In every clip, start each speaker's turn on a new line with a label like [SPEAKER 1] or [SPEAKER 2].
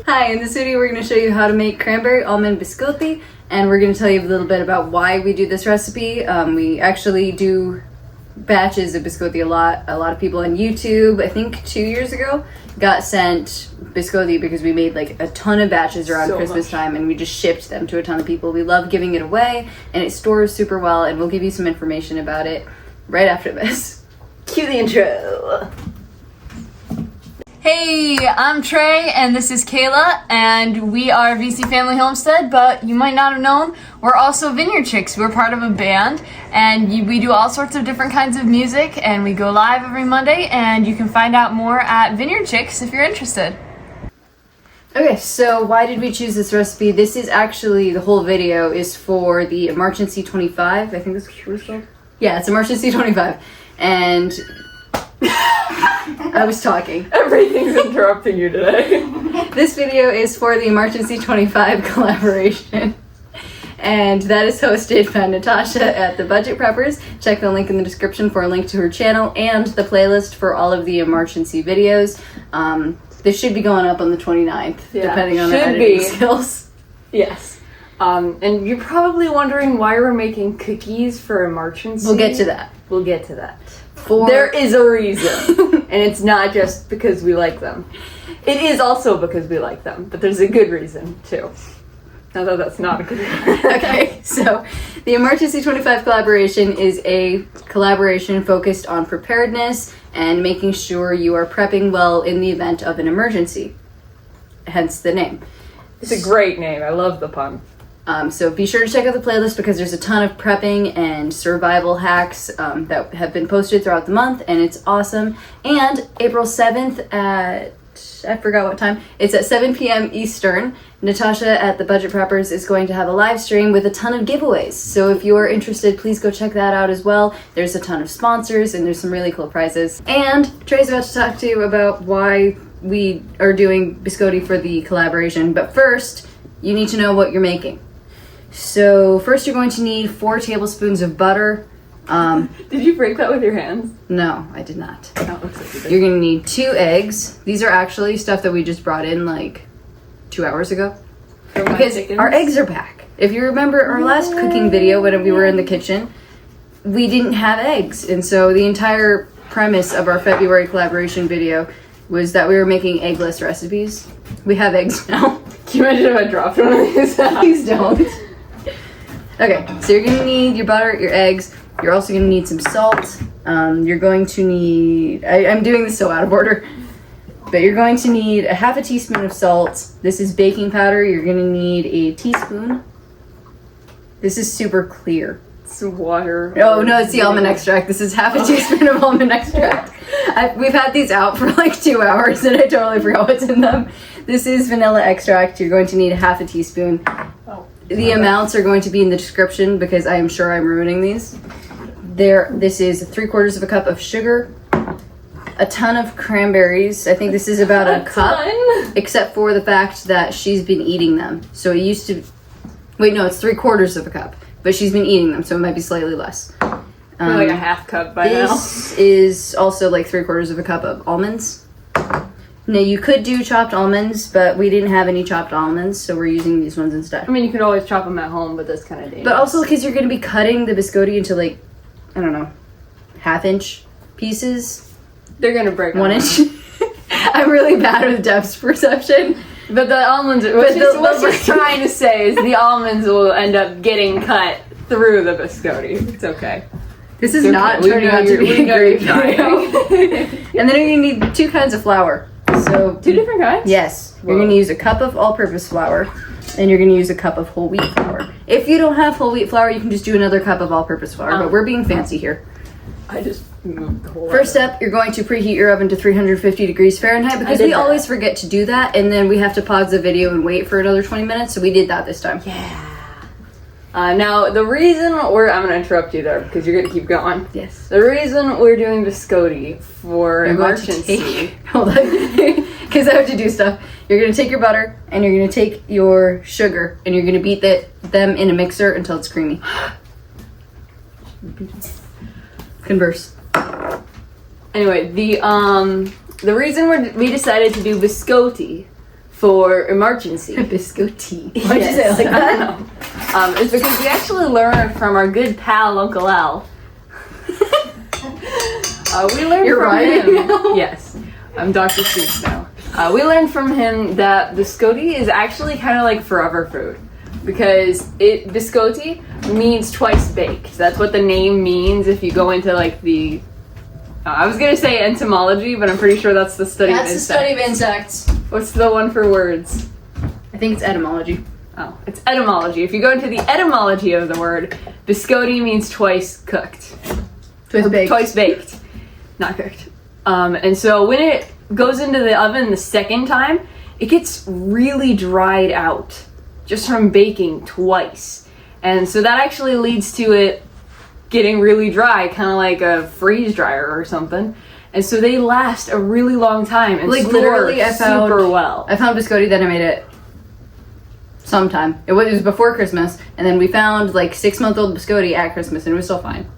[SPEAKER 1] Hi, in this video we're going to show you how to make cranberry almond biscotti, and we're going to tell you a little bit about why we do this recipe. We actually do batches of biscotti a lot. A lot of people on YouTube, I think 2 years ago, got sent biscotti because we made like a ton of batches around Christmas time, and we just shipped them to a ton of people. We love giving it away, and it stores super well, and we'll give you some information about it right after this. Cue the intro.
[SPEAKER 2] Hey, I'm Trey, and this is Kayla, and we are VC Family Homestead, but you might not have known, we're also Vineyard Chicks. We're part of a band, and we do all sorts of different kinds of music, and we go live every Monday, and you can find out more at Vineyard Chicks if you're interested.
[SPEAKER 1] Okay, so why did we choose this recipe? This is actually, the whole video is for the Emarchency 25, I think that's what it's called? Yeah, it's Emarchency 25, and I was talking.
[SPEAKER 3] Everything's interrupting you today.
[SPEAKER 1] This video is for the Emarchency 25 collaboration, and that is hosted by Natasha at The Budget Preppers. Check the link in the description for a link to her channel and the playlist for all of the Emarchency videos. This should be going up on the 29th, depending on our editing skills.
[SPEAKER 3] Yes. And you're probably wondering why we're making cookies for Emarchency.
[SPEAKER 1] We'll get to that.
[SPEAKER 3] We'll get to that. There is a reason, and it's not just because we like them. It is also because we like them, but there's a good reason too. Although that's not a good reason.
[SPEAKER 1] Okay, so the Emarchency 25 collaboration is a collaboration focused on preparedness and making sure you are prepping well in the event of an emergency. Hence the name.
[SPEAKER 3] It's a great name. I love the pun.
[SPEAKER 1] So be sure to check out the playlist because there's a ton of prepping and survival hacks that have been posted throughout the month, and it's awesome. And April 7th at, I forgot what time, it's at 7 p.m. Eastern, Natasha at The Budget Preppers is going to have a live stream with a ton of giveaways. So if you're interested, please go check that out as well. There's a ton of sponsors and there's some really cool prizes. And Trey's about to talk to you about why we are doing biscotti for the collaboration. But first, you need to know what you're making. So first you're going to need 4 tablespoons of butter.
[SPEAKER 3] Did you break that with your hands?
[SPEAKER 1] No, I did not.
[SPEAKER 3] Oh, it looks like you did.
[SPEAKER 1] You're going to need 2 eggs. These are actually stuff that we just brought in like 2 hours ago. Because our eggs are back. If you remember our last cooking video when we were in the kitchen, we didn't have eggs. And so the entire premise of our February collaboration video was that we were making eggless recipes. We have eggs now.
[SPEAKER 3] Can you imagine if I dropped one of these?
[SPEAKER 1] Please don't. Okay, so you're gonna need your butter, your eggs. You're also gonna need some salt. You're going to need, I'm doing this so out of order, but you're going to need a half a teaspoon of salt. This is baking powder. You're gonna need a teaspoon. This is super clear.
[SPEAKER 3] It's water.
[SPEAKER 1] Oh no, it's the almond extract. This is half a teaspoon of almond extract. We've had these out for like 2 hours and I totally forgot what's in them. This is vanilla extract. You're going to need a half a teaspoon. The amounts are going to be in the description because I am sure I'm ruining these. This is 3/4 of a cup of sugar, a ton of cranberries. I think this is about a cup, except for the fact that she's been eating them. So it used to, wait, no, it's 3/4 of a cup, but she's been eating them, so it might be slightly less.
[SPEAKER 3] Like a half cup by now.
[SPEAKER 1] This is also like 3/4 of a cup of almonds. Now you could do chopped almonds, but we didn't have any chopped almonds, so we're using these ones instead.
[SPEAKER 3] I mean, you could always chop them at home, but that's kind of dangerous.
[SPEAKER 1] But also because you're going to be cutting the biscotti into like, I don't know, 1/2-inch pieces.
[SPEAKER 3] They're going to break
[SPEAKER 1] 1 inch. I'm really bad with depth perception.
[SPEAKER 3] But the almonds, what she's trying to say is the almonds will end up getting cut through the biscotti. It's okay.
[SPEAKER 1] This is not turning out to be a great video. And then you're going to need 2 kinds of flour. So
[SPEAKER 3] 2 different kinds?
[SPEAKER 1] Yes. Whoa. You're going to use a cup of all-purpose flour, and you're going to use a cup of whole wheat flour. If you don't have whole wheat flour, you can just do another cup of all-purpose flour, but we're being fancy here.
[SPEAKER 3] I just moved the whole
[SPEAKER 1] First step, you're going to preheat your oven to 350 degrees Fahrenheit because we always forget to do that, and then we have to pause the video and wait for another 20 minutes, so we did that this time.
[SPEAKER 3] Yeah. Now, the reason I'm going to interrupt you there because you're going to keep going.
[SPEAKER 1] Yes.
[SPEAKER 3] The reason we're doing biscotti for Emarchency.
[SPEAKER 1] Hold on. Because I have to do stuff. You're going to take your butter and you're going to take your sugar and you're going to beat them in a mixer until it's creamy. Converse.
[SPEAKER 3] Anyway, the reason we decided to do biscotti for Emarchency.
[SPEAKER 1] Biscotti. Why'd you say it like
[SPEAKER 3] I
[SPEAKER 1] that?
[SPEAKER 3] don't know. It's because we actually learned from our good pal, Uncle Al. We learned
[SPEAKER 1] You're
[SPEAKER 3] from
[SPEAKER 1] writing
[SPEAKER 3] him.
[SPEAKER 1] now?
[SPEAKER 3] Yes, I'm Dr. Seuss now. We learned from him that Biscotti is actually kind of like forever food. Because Biscotti means twice baked. That's what the name means if you go into like the... I was going to say entomology, but I'm pretty sure that's the study of
[SPEAKER 1] That's the
[SPEAKER 3] insects.
[SPEAKER 1] study of insects.
[SPEAKER 3] What's the one for words?
[SPEAKER 1] I think it's etymology.
[SPEAKER 3] Oh, it's etymology. If you go into the etymology of the word, Biscotti means twice cooked.
[SPEAKER 1] Twice baked.
[SPEAKER 3] Twice baked. Not cooked. And so when it goes into the oven the second time, it gets really dried out just from baking twice. And so that actually leads to it getting really dry, kind of like a freeze dryer or something. And so they last a really long time and
[SPEAKER 1] Like,
[SPEAKER 3] store
[SPEAKER 1] literally, I found-
[SPEAKER 3] super well.
[SPEAKER 1] I found Biscotti, then I made it sometime. It was before Christmas, and then we found like 6-month-old Biscotti at Christmas, and it was still fine.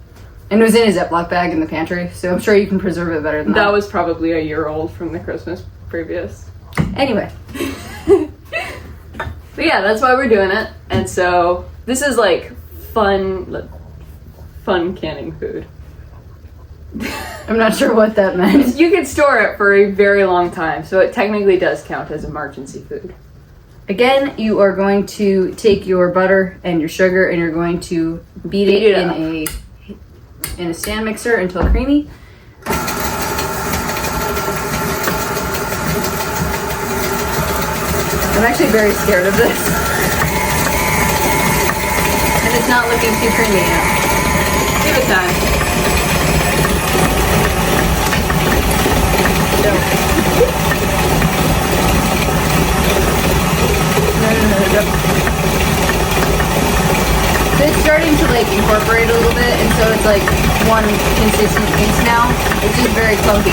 [SPEAKER 1] And it was in a Ziploc bag in the pantry, so I'm sure you can preserve it better than that.
[SPEAKER 3] That was probably a year old from the Christmas previous.
[SPEAKER 1] Anyway.
[SPEAKER 3] But yeah, that's why we're doing it. And so this is like fun canning food.
[SPEAKER 1] I'm not sure what that meant.
[SPEAKER 3] You can store it for a very long time, so it technically does count as emergency food.
[SPEAKER 1] Again, you are going to take your butter and your sugar, and you're going to beat
[SPEAKER 3] Beat
[SPEAKER 1] it
[SPEAKER 3] it
[SPEAKER 1] in a stand mixer until creamy. I'm actually very scared of this. And it's not looking too creamy yet.
[SPEAKER 3] Give it time.
[SPEAKER 1] No. No. So it's starting to like incorporate a little bit, and so it's like one consistent piece now. It's just very clumpy.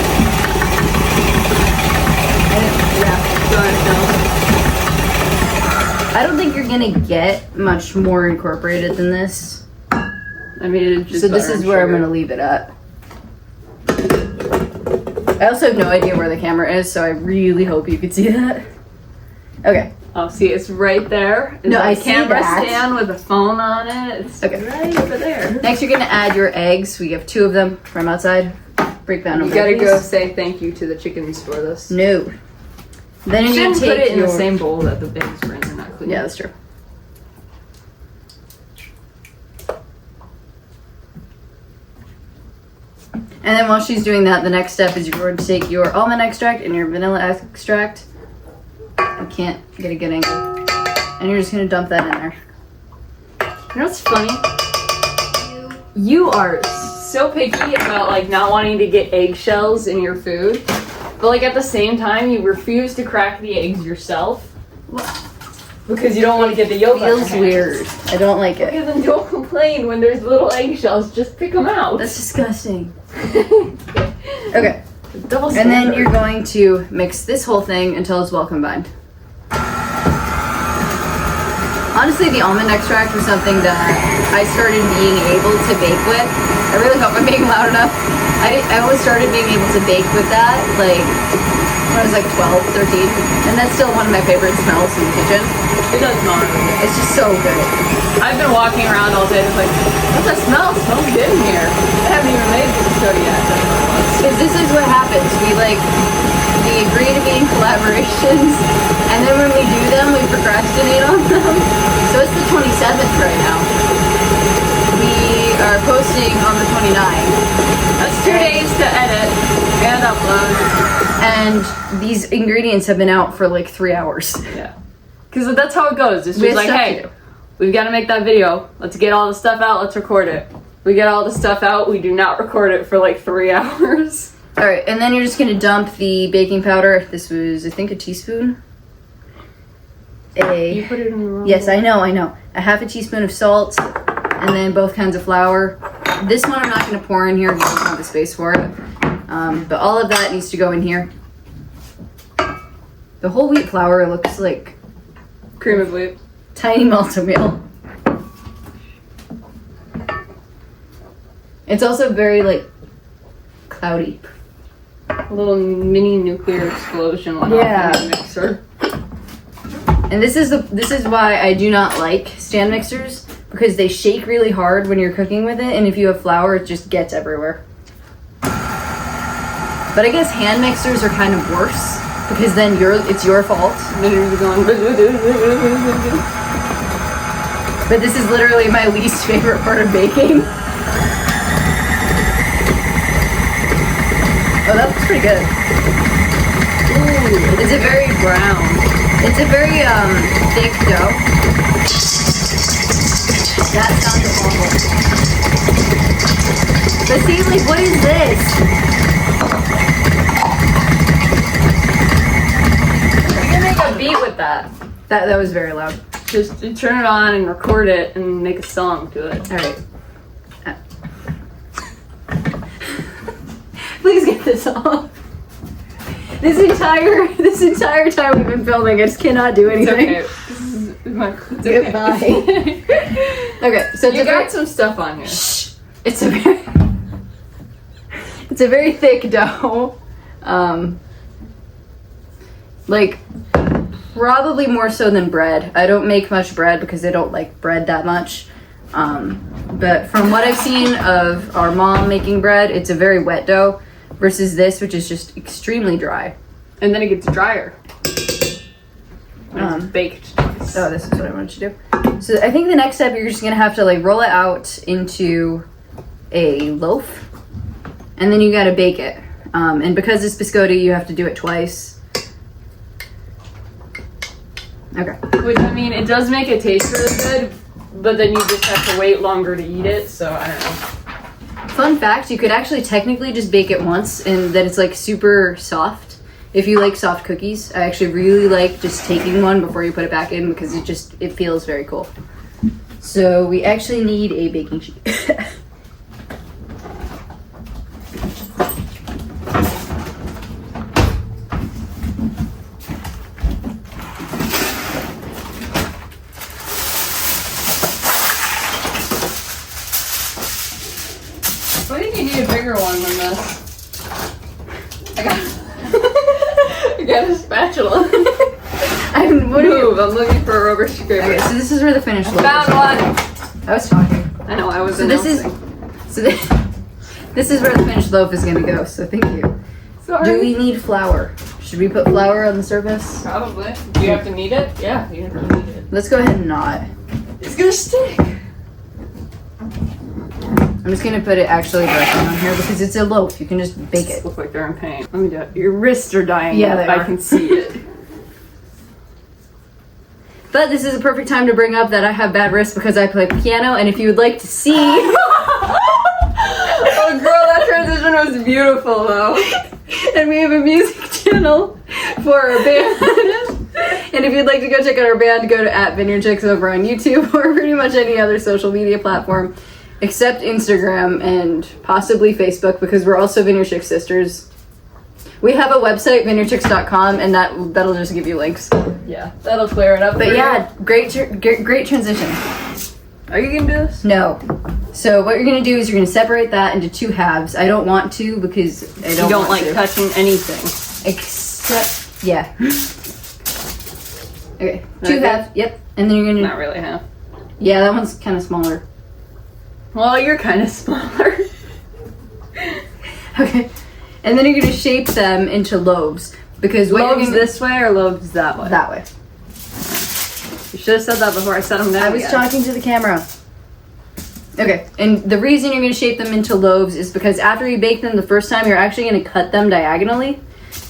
[SPEAKER 1] And
[SPEAKER 3] Go ahead, Phil.
[SPEAKER 1] I don't think you're gonna get much more incorporated than this.
[SPEAKER 3] I mean, it's just
[SPEAKER 1] So this
[SPEAKER 3] butter
[SPEAKER 1] is
[SPEAKER 3] and
[SPEAKER 1] where I'm
[SPEAKER 3] sugar.
[SPEAKER 1] gonna leave it at. I also have no idea where the camera is, so I really hope you could see that. Okay.
[SPEAKER 3] Oh, see, it's right there. It's
[SPEAKER 1] No,
[SPEAKER 3] like
[SPEAKER 1] I
[SPEAKER 3] a
[SPEAKER 1] see
[SPEAKER 3] camera
[SPEAKER 1] that.
[SPEAKER 3] stand with a phone on it. It's
[SPEAKER 1] Okay.
[SPEAKER 3] right over there.
[SPEAKER 1] Next, you're gonna add your eggs. We have 2 of them from outside. Break down
[SPEAKER 3] You
[SPEAKER 1] over
[SPEAKER 3] gotta
[SPEAKER 1] there,
[SPEAKER 3] go
[SPEAKER 1] please.
[SPEAKER 3] say thank you to the chickens for this.
[SPEAKER 1] No. Then
[SPEAKER 3] You
[SPEAKER 1] you're gonna
[SPEAKER 3] shouldn't
[SPEAKER 1] take
[SPEAKER 3] put it in
[SPEAKER 1] your...
[SPEAKER 3] the same bowl that the eggs were in. They're not clean.
[SPEAKER 1] Yeah, that's true. And then while she's doing that, the next step is you're going to take your almond extract and your vanilla extract. I can't get a good angle. And you're just going to dump that in there.
[SPEAKER 3] You know what's funny? You are so picky about like not wanting to get eggshells in your food, but like at the same time you refuse to crack the eggs yourself because you don't want to get the yolk.
[SPEAKER 1] Feels weird. I don't like
[SPEAKER 3] Okay,
[SPEAKER 1] it.
[SPEAKER 3] then don't complain when there's little eggshells. Just pick them out.
[SPEAKER 1] That's disgusting. Okay.
[SPEAKER 3] Double
[SPEAKER 1] And then
[SPEAKER 3] standard.
[SPEAKER 1] you're going to mix this whole thing until it's well combined. Honestly, the almond extract was something that I started being able to bake with. I really hope I'm being loud enough. I always started being able to bake with that, like, when I was like 12, 13. And that's still one of my favorite smells in the kitchen.
[SPEAKER 3] It does smell really good.
[SPEAKER 1] It's just so good.
[SPEAKER 3] I've been walking around all day. It's like, what's that smell? It smells good in here. I haven't even made the Biscotti yet. That's what it was.
[SPEAKER 1] Because this is what happens. We agree to be in collaborations, and then when we do them, we procrastinate on them. So it's the 27th right now. We are posting on the 29th.
[SPEAKER 3] That's 2 days to edit and upload.
[SPEAKER 1] And these ingredients have been out for like 3 hours.
[SPEAKER 3] Yeah. Because that's how it goes. It's
[SPEAKER 1] We
[SPEAKER 3] just
[SPEAKER 1] have
[SPEAKER 3] like,
[SPEAKER 1] stuff to
[SPEAKER 3] hey,
[SPEAKER 1] do.
[SPEAKER 3] we've got to make that video. Let's get all the stuff out. Let's record it. We get all the stuff out. We do not record it for like 3 hours.
[SPEAKER 1] All right, and then you're just gonna dump the baking powder. This was, I think, a teaspoon.
[SPEAKER 3] You put it in the wrong
[SPEAKER 1] Yes,
[SPEAKER 3] bowl.
[SPEAKER 1] I know. A half a teaspoon of salt, and then both kinds of flour. This one I'm not going to pour in here because I don't have the space for it. But all of that needs to go in here. The whole wheat flour looks like
[SPEAKER 3] Cream of wheat.
[SPEAKER 1] tiny multi-meal. It's also very, like, cloudy.
[SPEAKER 3] A little mini nuclear explosion went
[SPEAKER 1] Yeah.
[SPEAKER 3] off in the mixer.
[SPEAKER 1] And this is why I do not like stand mixers, because they shake really hard when you're cooking with it, and if you have flour, it just gets everywhere. But I guess hand mixers are kind of worse, because then it's your fault. But this is literally my least favorite part of baking. Oh, that looks pretty good. Ooh, it's a very brown. It's a very thick dough. That sounds awful. But see, like, what is this?
[SPEAKER 3] You can make a beat with that.
[SPEAKER 1] That was very loud.
[SPEAKER 3] Just turn it on and record it and make a song to it.
[SPEAKER 1] All right. Please get this off. This entire time we've been filming, I just cannot do anything.
[SPEAKER 3] It's okay.
[SPEAKER 1] Goodbye. Okay, so
[SPEAKER 3] you got some stuff on here.
[SPEAKER 1] Shh. It's a very thick dough. Like probably more so than bread. I don't make much bread because I don't like bread that much. But from what I've seen of our mom making bread, it's a very wet dough versus this, which is just extremely dry.
[SPEAKER 3] And then it gets drier. When it's baked twice.
[SPEAKER 1] Oh, this is what I wanted to do. So I think the next step, you're just gonna have to like roll it out into a loaf, and then you gotta bake it. And because it's biscotti, you have to do it twice. Okay.
[SPEAKER 3] Which, I mean, it does make it taste really good, but then you just have to wait longer to eat it, so I don't know.
[SPEAKER 1] Fun fact, you could actually technically just bake it once and then it's like super soft. If you like soft cookies, I actually really like just taking one before you put it back in because it feels very cool. So we actually need a baking sheet.
[SPEAKER 3] I think you need a bigger one than this. I got a spatula.
[SPEAKER 1] I'm
[SPEAKER 3] looking for a rubber scraper.
[SPEAKER 1] Okay, so this is where the finished loaf
[SPEAKER 3] Found
[SPEAKER 1] is.
[SPEAKER 3] one.
[SPEAKER 1] I was talking.
[SPEAKER 3] I know, I was
[SPEAKER 1] So this is where the finished loaf is gonna go. So thank you.
[SPEAKER 3] Sorry.
[SPEAKER 1] Do we need flour? Should we put flour on the surface?
[SPEAKER 3] Probably. Do you have to knead it? Yeah, you have to knead it.
[SPEAKER 1] Let's go ahead and not.
[SPEAKER 3] It's gonna stick.
[SPEAKER 1] I'm just gonna put it actually directly on here because it's a loaf. You can just bake it.
[SPEAKER 3] Look like they're in pain. Let me do it. Your wrists are dying.
[SPEAKER 1] Yeah, they
[SPEAKER 3] I
[SPEAKER 1] are.
[SPEAKER 3] can see it.
[SPEAKER 1] But this is a perfect time to bring up that I have bad wrists because I play piano, and if you would like to see...
[SPEAKER 3] Oh girl, that transition was beautiful though.
[SPEAKER 1] And we have a music channel for our band. And if you'd like to go check out our band, go to @VineyardChicks over on YouTube or pretty much any other social media platform except Instagram and possibly Facebook because we're also Vineyard Chicks sisters. We have a website, vineyardchicks.com, and that'll just give you links.
[SPEAKER 3] Yeah, that'll clear it up.
[SPEAKER 1] But yeah, great transition.
[SPEAKER 3] Are you gonna do this?
[SPEAKER 1] No. So what you're gonna do is you're gonna separate that into two halves. I don't want to because I don't.
[SPEAKER 3] You don't
[SPEAKER 1] want
[SPEAKER 3] like
[SPEAKER 1] to.
[SPEAKER 3] touching anything.
[SPEAKER 1] Except, yeah. Okay, two
[SPEAKER 3] Okay.
[SPEAKER 1] halves. Yep, and then you're gonna.
[SPEAKER 3] Not really, huh?
[SPEAKER 1] Yeah, that one's kind of smaller.
[SPEAKER 3] Well, you're kind of smaller.
[SPEAKER 1] Okay, and then you're gonna shape them into lobes because what
[SPEAKER 3] Lobes
[SPEAKER 1] you're gonna,
[SPEAKER 3] this way or lobes that way?
[SPEAKER 1] that way.
[SPEAKER 3] You should have said that before I set them down.
[SPEAKER 1] I was talking to the camera. Okay, and the reason you're going to shape them into loaves is because after you bake them the first time, you're actually going to cut them diagonally.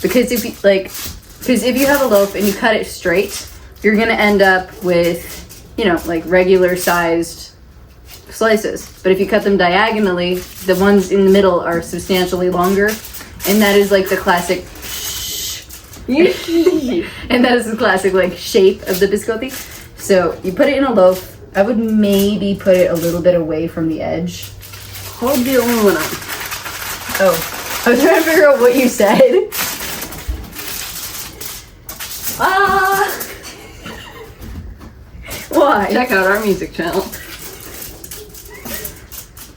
[SPEAKER 1] Because if you have a loaf and you cut it straight, you're going to end up with, like regular sized slices. But if you cut them diagonally, the ones in the middle are substantially longer, and that is like the classic and that is the classic like shape of the biscotti. So you put it in a loaf. I would maybe put it a little bit away from the edge.
[SPEAKER 3] Hold the aluminum.
[SPEAKER 1] Oh, I was trying to figure out what you said. Why?
[SPEAKER 3] Check out our music channel.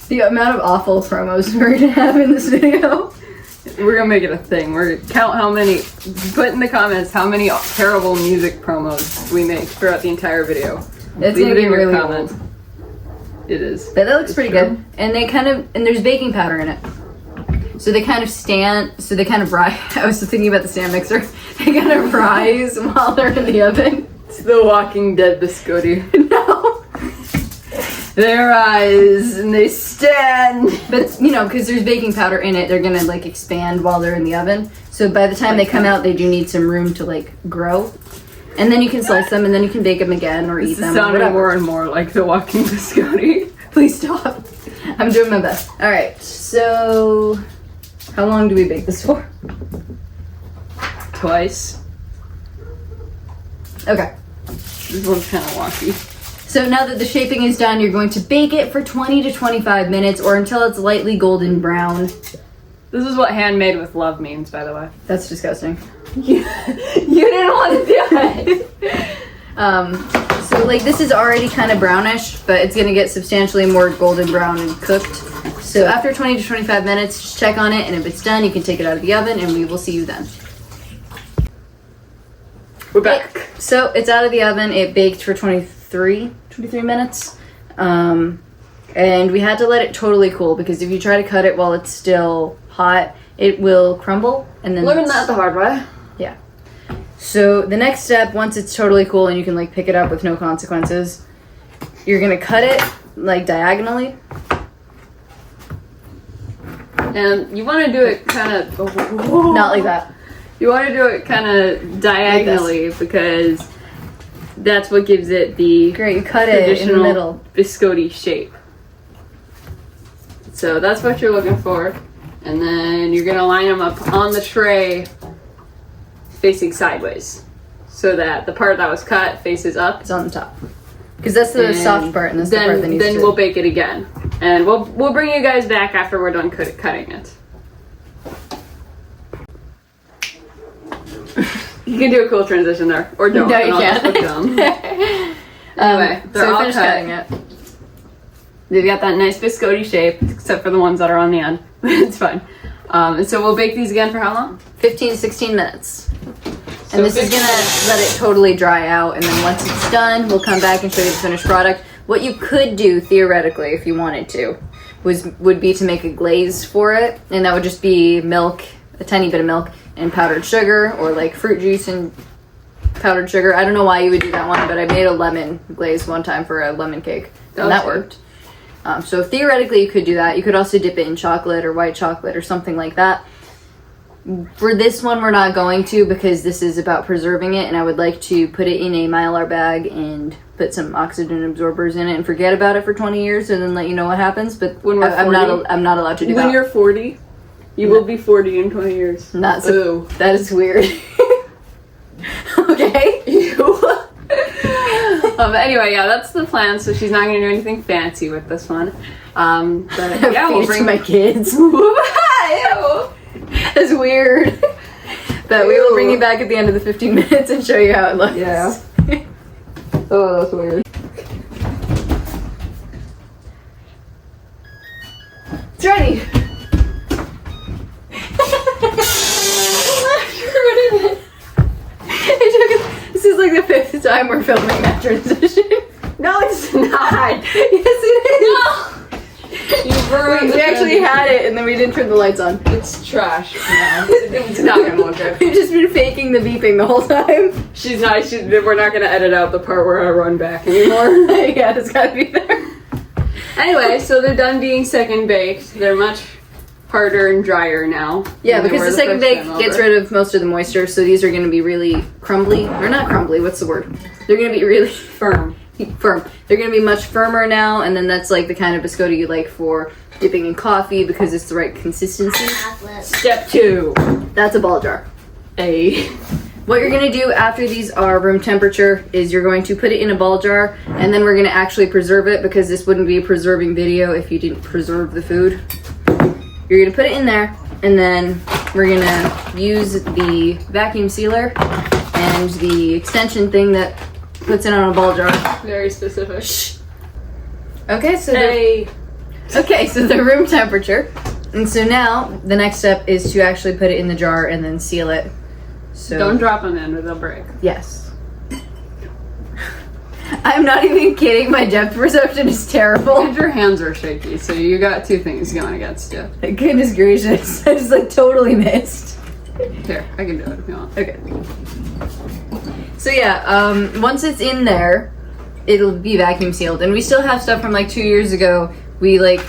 [SPEAKER 1] The amount of awful promos we're gonna have in this video.
[SPEAKER 3] We're gonna make it a thing. We're gonna count how many. Put in the comments how many terrible music promos we make throughout the entire video.
[SPEAKER 1] It's
[SPEAKER 3] Leave
[SPEAKER 1] gonna
[SPEAKER 3] it
[SPEAKER 1] be
[SPEAKER 3] in your
[SPEAKER 1] really
[SPEAKER 3] comments.
[SPEAKER 1] old.
[SPEAKER 3] It is.
[SPEAKER 1] But that looks
[SPEAKER 3] It's
[SPEAKER 1] pretty
[SPEAKER 3] true.
[SPEAKER 1] good. And they kind of, and there's baking powder in it. So they kind of rise. I was thinking about the stand mixer. They kind of rise while they're in the oven.
[SPEAKER 3] It's the Walking Dead Biscotti.
[SPEAKER 1] No.
[SPEAKER 3] They rise and they stand.
[SPEAKER 1] But, you know, because there's baking powder in it, they're going to, like, expand while they're in the oven. So by the time they come out, they do need some room to, like, grow. And then you can slice them, and then you can bake them again or eat
[SPEAKER 3] This
[SPEAKER 1] them.
[SPEAKER 3] is sounding
[SPEAKER 1] whatever.
[SPEAKER 3] more and more like the Walking Biscotti.
[SPEAKER 1] Please stop. I'm doing my best. All right, so how long do we bake this for?
[SPEAKER 3] Twice.
[SPEAKER 1] Okay.
[SPEAKER 3] This one's kind of wonky.
[SPEAKER 1] So now that the shaping is done, you're going to bake it for 20 to 25 minutes or until it's lightly golden brown.
[SPEAKER 3] This is what handmade with love means, by the way.
[SPEAKER 1] That's disgusting.
[SPEAKER 3] You didn't want to do it.
[SPEAKER 1] So like this is already kind of brownish, but it's gonna get substantially more golden brown and cooked. So after 20 to 25 minutes, just check on it, and if it's done, you can take it out of the oven, and we will see you then.
[SPEAKER 3] We're back.
[SPEAKER 1] So it's out of the oven. It baked for 23 minutes. And we had to let it totally cool because if you try to cut it while it's still hot, it will crumble. And then
[SPEAKER 3] Learning that the hard way.
[SPEAKER 1] Yeah. So the next step, once it's totally cool and you can like pick it up with no consequences, you're gonna cut it like diagonally.
[SPEAKER 3] And you want to do it kind of
[SPEAKER 1] Not like that.
[SPEAKER 3] You want to do it kind of diagonally because that's what gives it the
[SPEAKER 1] Great, you cut it in the
[SPEAKER 3] traditional
[SPEAKER 1] middle.
[SPEAKER 3] biscotti shape. So that's what you're looking for. And then you're going to line them up on the tray facing sideways so that the part that was cut faces up.
[SPEAKER 1] It's on the top. Because that's the
[SPEAKER 3] And
[SPEAKER 1] soft part and that's the part that needs
[SPEAKER 3] then
[SPEAKER 1] to...
[SPEAKER 3] we'll bake it again. And we'll bring you guys back after we're done cutting it. You can do a cool transition there. Or don't.
[SPEAKER 1] No, you
[SPEAKER 3] and I'll just
[SPEAKER 1] can't.
[SPEAKER 3] put them. Anyway, they're
[SPEAKER 1] so
[SPEAKER 3] all
[SPEAKER 1] finish
[SPEAKER 3] cut.
[SPEAKER 1] cutting it.
[SPEAKER 3] They've got that nice biscotti shape, except for the ones that are on the end. It's fine. And so we'll bake these again for how long?
[SPEAKER 1] 15 to 16 minutes.
[SPEAKER 3] So
[SPEAKER 1] And this is gonna let it totally dry out, and then once it's done, we'll come back and show you the finished product. What you could do, theoretically, if you wanted to, would be to make a glaze for it, and that would just be milk, a tiny bit of milk, and powdered sugar, or like fruit juice and powdered sugar. I don't know why you would do that one, but I made a lemon glaze one time for a lemon cake, and that worked. So theoretically, you could do that. You could also dip it in chocolate or white chocolate or something like that. For this one, we're not going to because this is about preserving it, and I would like to put it in a Mylar bag and put some oxygen absorbers in it and forget about it for 20 years and then let you know what happens. But
[SPEAKER 3] When we're
[SPEAKER 1] I'm not allowed to do that.
[SPEAKER 3] When you're 40, you will be 40 in 20 years.
[SPEAKER 1] Not so.
[SPEAKER 3] Ooh.
[SPEAKER 1] That is weird. Okay.
[SPEAKER 3] Anyway, yeah, that's the plan. So she's not going to do anything fancy with this one. But yeah, we'll bring
[SPEAKER 1] my kids.
[SPEAKER 3] Ew.
[SPEAKER 1] That's weird. But we will bring you back at the end of the 15 minutes and show you how it looks.
[SPEAKER 3] Yeah. Oh, that's weird.
[SPEAKER 1] It's ready. This is like the 5th time we're filming that transition.
[SPEAKER 3] No, it's not.
[SPEAKER 1] Yes, it is.
[SPEAKER 3] You ruined
[SPEAKER 1] We actually had it and then we didn't turn the lights on.
[SPEAKER 3] It's trash. No, it's not going to look good.
[SPEAKER 1] We've just been faking the beeping the whole time.
[SPEAKER 3] We're not going to edit out the part where I run back anymore.
[SPEAKER 1] Yeah, it's gotta be there.
[SPEAKER 3] Anyway, so they're done being second baked. They're much harder and drier now.
[SPEAKER 1] Yeah,
[SPEAKER 3] than they
[SPEAKER 1] because
[SPEAKER 3] were
[SPEAKER 1] the second
[SPEAKER 3] first
[SPEAKER 1] bake
[SPEAKER 3] time
[SPEAKER 1] gets
[SPEAKER 3] over.
[SPEAKER 1] rid of most of the moisture, so these are going to be really crumbly. Or not crumbly, what's the word? They're going to be really
[SPEAKER 3] firm.
[SPEAKER 1] firm. They're going to be much firmer now, and then that's like the kind of biscotti you like for dipping in coffee because it's the right consistency.
[SPEAKER 3] Step 2.
[SPEAKER 1] That's a ball jar.
[SPEAKER 3] A.
[SPEAKER 1] What you're going to do after these are room temperature is you're going to put it in a ball jar, and then we're going to actually preserve it because this wouldn't be a preserving video if you didn't preserve the food. You're going to put it in there, and then we're going to use the vacuum sealer and the extension thing that puts it on a ball jar.
[SPEAKER 3] Very specific.
[SPEAKER 1] Okay, so
[SPEAKER 3] A.
[SPEAKER 1] okay, so the room temperature. And so now the next step is to actually put it in the jar and then seal it. So
[SPEAKER 4] Don't drop them in or they'll break.
[SPEAKER 1] yes. I'm not even kidding. My depth perception is terrible.
[SPEAKER 4] And your hands are shaky, so you got two things going against you.
[SPEAKER 1] Goodness gracious. I just like totally missed.
[SPEAKER 4] Here, I can do it if you want.
[SPEAKER 1] Okay. So yeah, once it's in there, it'll be vacuum sealed. And we still have stuff from like 2 years ago. We like,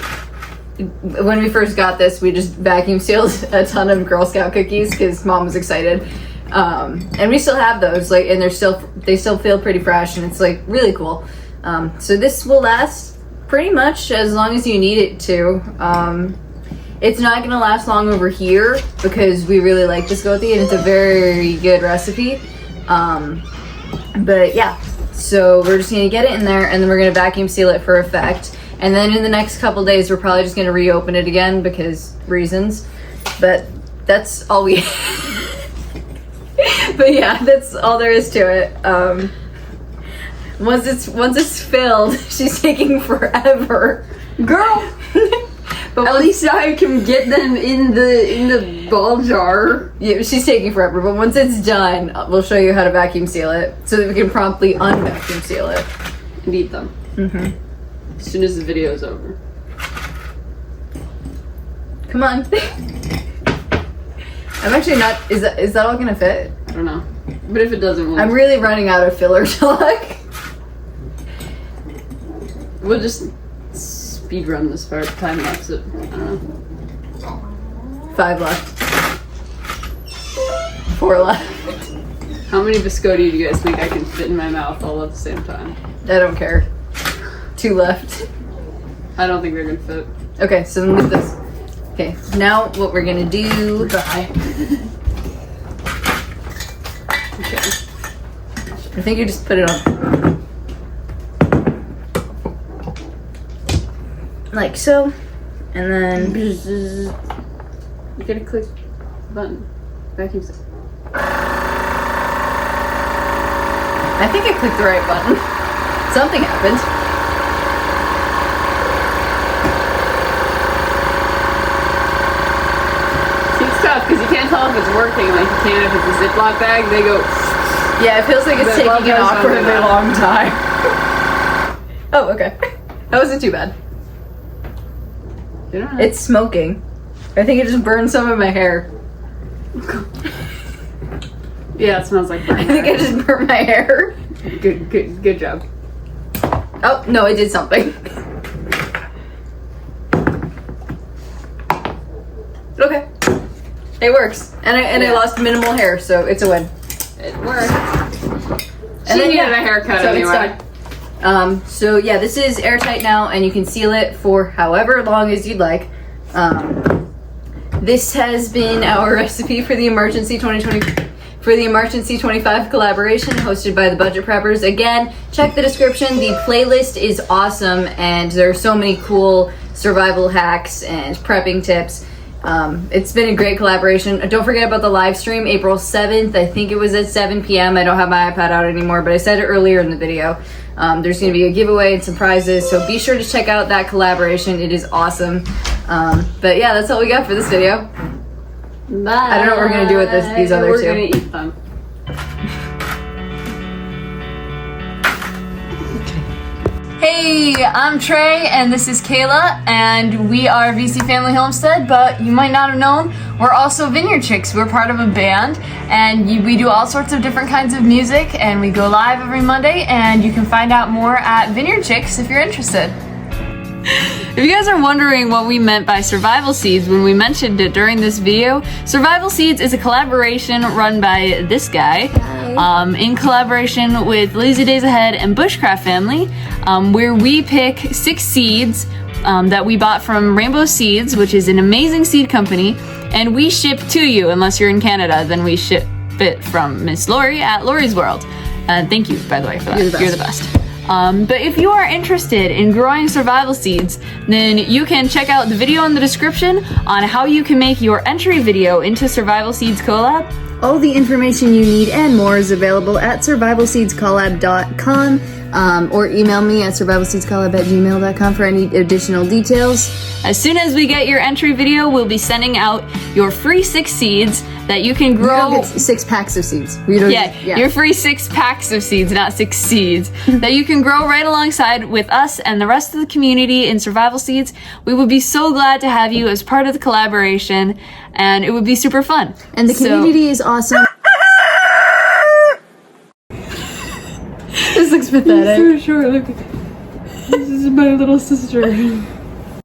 [SPEAKER 1] when we first got this, we just vacuum sealed a ton of Girl Scout cookies because Mom was excited. And we still have those, like, and they still feel pretty fresh, and it's like really cool. So this will last pretty much as long as you need it to. It's not gonna last long over here because we really like Biscotti and it's a very good recipe. But yeah, so we're just gonna get it in there and then we're gonna vacuum seal it for effect. And then in the next couple days, we're probably just gonna reopen it again because reasons. But that's all we. But yeah, that's all there is to it. Once it's filled, she's taking forever, girl. But
[SPEAKER 4] At least I can get them in the ball jar.
[SPEAKER 1] yeah, she's taking forever. But once it's done, we'll show you how to vacuum seal it so that we can promptly unvacuum seal it
[SPEAKER 4] And eat them.
[SPEAKER 1] Mm-hmm.
[SPEAKER 4] As soon as the video is over.
[SPEAKER 1] Come on. I'm actually not. Is that all gonna fit?
[SPEAKER 4] I don't know. But if it doesn't,
[SPEAKER 1] I'm really running out of filler talk.
[SPEAKER 4] we'll just speed run this part. Time lapse it. I don't know.
[SPEAKER 1] 5 left. 4 left.
[SPEAKER 4] How many biscotti do you guys think I can fit in my mouth all at the same time?
[SPEAKER 1] I don't care. 2 left.
[SPEAKER 4] I don't think they're gonna fit.
[SPEAKER 1] Okay, so then leave this. Okay, now what we're gonna do.
[SPEAKER 4] Bye. Okay.
[SPEAKER 1] I think you just put it on. Like so. And then.
[SPEAKER 4] You gotta click the button. Vacuum seal.
[SPEAKER 1] I think I clicked the right button. Something happened.
[SPEAKER 4] It's tough because you can't tell if it's working. Like you can't if it's a Ziploc bag. They go.
[SPEAKER 1] Yeah, it feels like it's
[SPEAKER 4] That
[SPEAKER 1] taking an
[SPEAKER 4] goes
[SPEAKER 1] awkwardly
[SPEAKER 4] under that.
[SPEAKER 1] long time. Oh, okay. That wasn't too bad.
[SPEAKER 4] You don't know.
[SPEAKER 1] It's smoking. I think it just burned some of my hair.
[SPEAKER 4] Yeah, it smells like
[SPEAKER 1] I
[SPEAKER 4] burnt
[SPEAKER 1] think I
[SPEAKER 4] hair.
[SPEAKER 1] just burnt my hair.
[SPEAKER 4] Good job.
[SPEAKER 1] Oh, no, it did something. Okay. It works. And I lost minimal hair, so it's a win.
[SPEAKER 4] It worked.
[SPEAKER 1] And then,
[SPEAKER 4] needed
[SPEAKER 1] yeah,
[SPEAKER 4] a haircut
[SPEAKER 1] so
[SPEAKER 4] anyway.
[SPEAKER 1] it's done. So yeah, this is airtight now, and you can seal it for however long as you'd like. This has been our recipe for the Emarchency 2020 for the Emarchency 25 collaboration hosted by the Budget Preppers. Again, check the description. The playlist is awesome, and there are so many cool survival hacks and prepping tips. It's been a great collaboration. Don't forget about the live stream, April 7th. I think it was at 7 p.m. I don't have my iPad out anymore, but I said it earlier in the video. There's going to be a giveaway and some prizes, so be sure to check out that collaboration. It is awesome. But yeah, that's all we got for this video.
[SPEAKER 4] Bye.
[SPEAKER 1] I don't know what we're going to do with these other
[SPEAKER 4] We're
[SPEAKER 1] two.
[SPEAKER 4] gonna eat them.
[SPEAKER 2] Hey, I'm Trey, and this is Kayla, and we are VC Family Homestead, but you might not have known, we're also Vineyard Chicks. We're part of a band, and we do all sorts of different kinds of music, and we go live every Monday, and you can find out more at Vineyard Chicks if you're interested. If you guys are wondering what we meant by Survival Seeds when we mentioned it during this video, Survival Seeds is a collaboration run by this guy, in collaboration with Lazy Days Ahead and Bushcraft Family, where we pick 6 seeds that we bought from Rainbow Seeds, which is an amazing seed company, and we ship to you. Unless you're in Canada, then we ship it from Miss Lori at Lori's World. Thank you, by the way, for that. You're the best. But if you are interested in growing survival seeds, then you can check out the video in the description on how you can make your entry video into Survival Seeds Collab.
[SPEAKER 1] All the information you need and more is available at survivalseedscollab.com. or email me at survivalseedscollab@gmail.com for any additional details.
[SPEAKER 5] As soon as we get your entry video, we'll be sending out your free 6 seeds that you can
[SPEAKER 1] You
[SPEAKER 5] grow.
[SPEAKER 1] don't get 6 packs of seeds. We don't
[SPEAKER 5] Your free 6 packs of seeds, not 6 seeds, that you can grow right alongside with us and the rest of the community in Survival Seeds. We would be so glad to have you as part of the collaboration, and it would be super fun.
[SPEAKER 1] And the community is awesome. This looks pathetic.
[SPEAKER 4] So short. Look, this is my little sister.